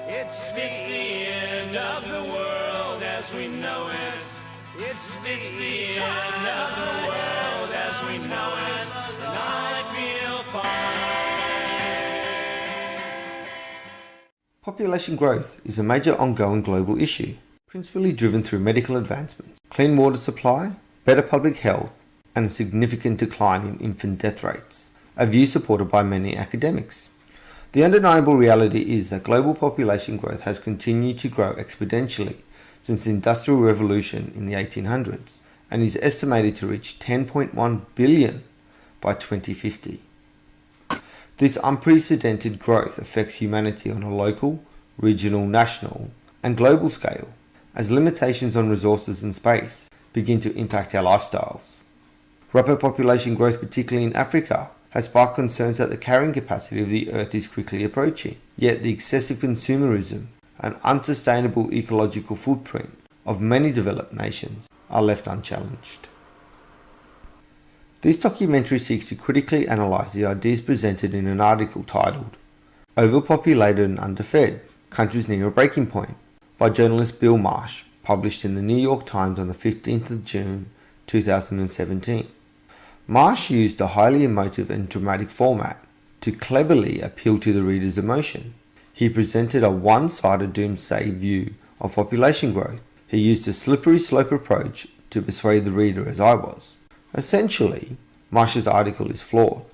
It's the end of the world as we know it. It's the end of the world as we know it. And I feel fine. Population growth is a major ongoing global issue, principally driven through medical advancements, clean water supply, better public health, and a significant decline in infant death rates, a view supported by many academics. The undeniable reality is that global population growth has continued to grow exponentially since the Industrial Revolution in the 1800s and is estimated to reach 10.1 billion by 2050. This unprecedented growth affects humanity on a local, regional, national, and global scale as limitations on resources and space begin to impact our lifestyles. Rapid population growth, particularly in Africa, has sparked concerns that the carrying capacity of the Earth is quickly approaching, yet the excessive consumerism and unsustainable ecological footprint of many developed nations are left unchallenged. This documentary seeks to critically analyse the ideas presented in an article titled "Overpopulated and Underfed, Countries Near a Breaking Point" by journalist Bill Marsh, published in the New York Times on the 15th of June 2017. Marsh used a highly emotive and dramatic format to cleverly appeal to the reader's emotion. He presented a one-sided doomsday view of population growth. He used a slippery slope approach to persuade the reader, as I was. Essentially, Marsh's article is flawed.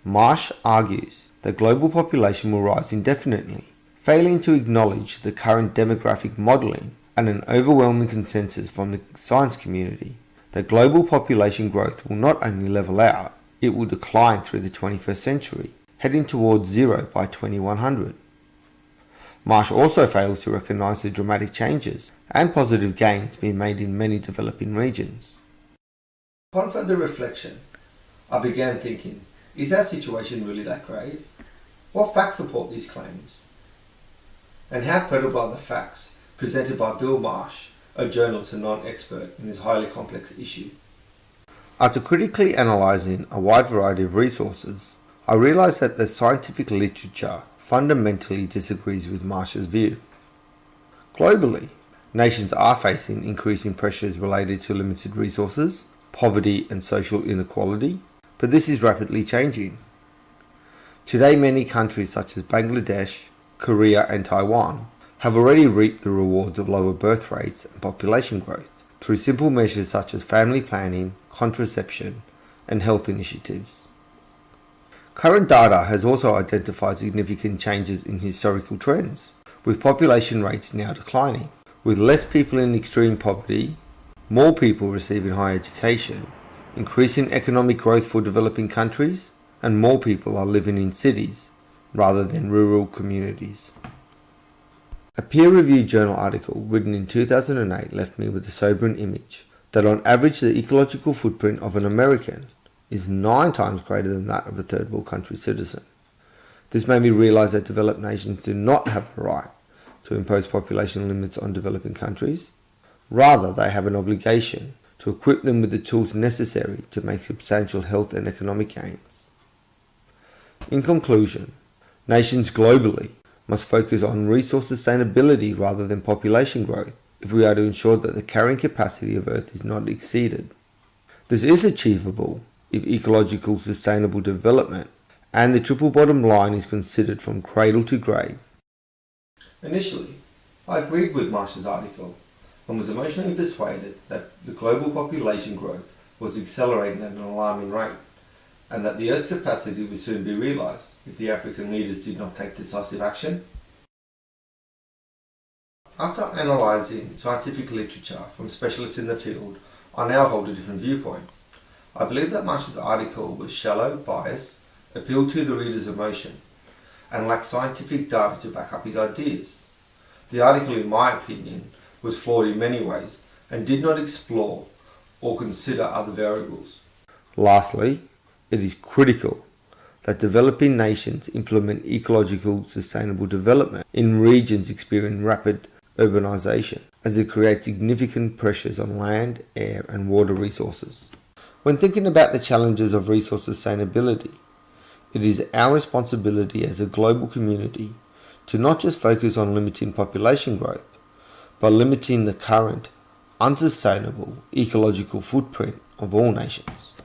Marsh argues that global population will rise indefinitely, failing to acknowledge the current demographic modelling and an overwhelming consensus from the science community that global population growth will not only level out, it will decline through the 21st century, heading towards zero by 2100. Marsh also fails to recognise the dramatic changes and positive gains being made in many developing regions. Upon further reflection, I began thinking, is our situation really that grave? What facts support these claims? And how credible are the facts presented by Bill Marsh, a journalist and non-expert in this highly complex issue? After critically analysing a wide variety of resources, I realised that the scientific literature fundamentally disagrees with Marsh's view. Globally, nations are facing increasing pressures related to limited resources, poverty and social inequality, but this is rapidly changing. Today, many countries such as Bangladesh, Korea and Taiwan have already reaped the rewards of lower birth rates and population growth through simple measures such as family planning, contraception, and health initiatives. Current data has also identified significant changes in historical trends, with population rates now declining, with less people in extreme poverty, more people receiving higher education, increasing economic growth for developing countries, and more people are living in cities rather than rural communities. A peer-reviewed journal article written in 2008 left me with a sobering image that on average the ecological footprint of an American is 9 times greater than that of a third world country citizen. This made me realise that developed nations do not have the right to impose population limits on developing countries. Rather, they have an obligation to equip them with the tools necessary to make substantial health and economic gains. In conclusion, nations globally must focus on resource sustainability rather than population growth if we are to ensure that the carrying capacity of Earth is not exceeded. This is achievable if ecological sustainable development and the triple bottom line is considered from cradle to grave. Initially, I agreed with Marsh's article and was emotionally persuaded that the global population growth was accelerating at an alarming rate, and that the Earth's capacity would soon be realised if the African leaders did not take decisive action. After analysing scientific literature from specialists in the field, I now hold a different viewpoint. I believe that Marsh's article was shallow, biased, appealed to the reader's emotion, and lacked scientific data to back up his ideas. The article, in my opinion, was flawed in many ways and did not explore or consider other variables. Lastly, it is critical that developing nations implement ecological sustainable development in regions experiencing rapid urbanization, as it creates significant pressures on land, air and water resources. When thinking about the challenges of resource sustainability, it is our responsibility as a global community to not just focus on limiting population growth, but limiting the current unsustainable ecological footprint of all nations.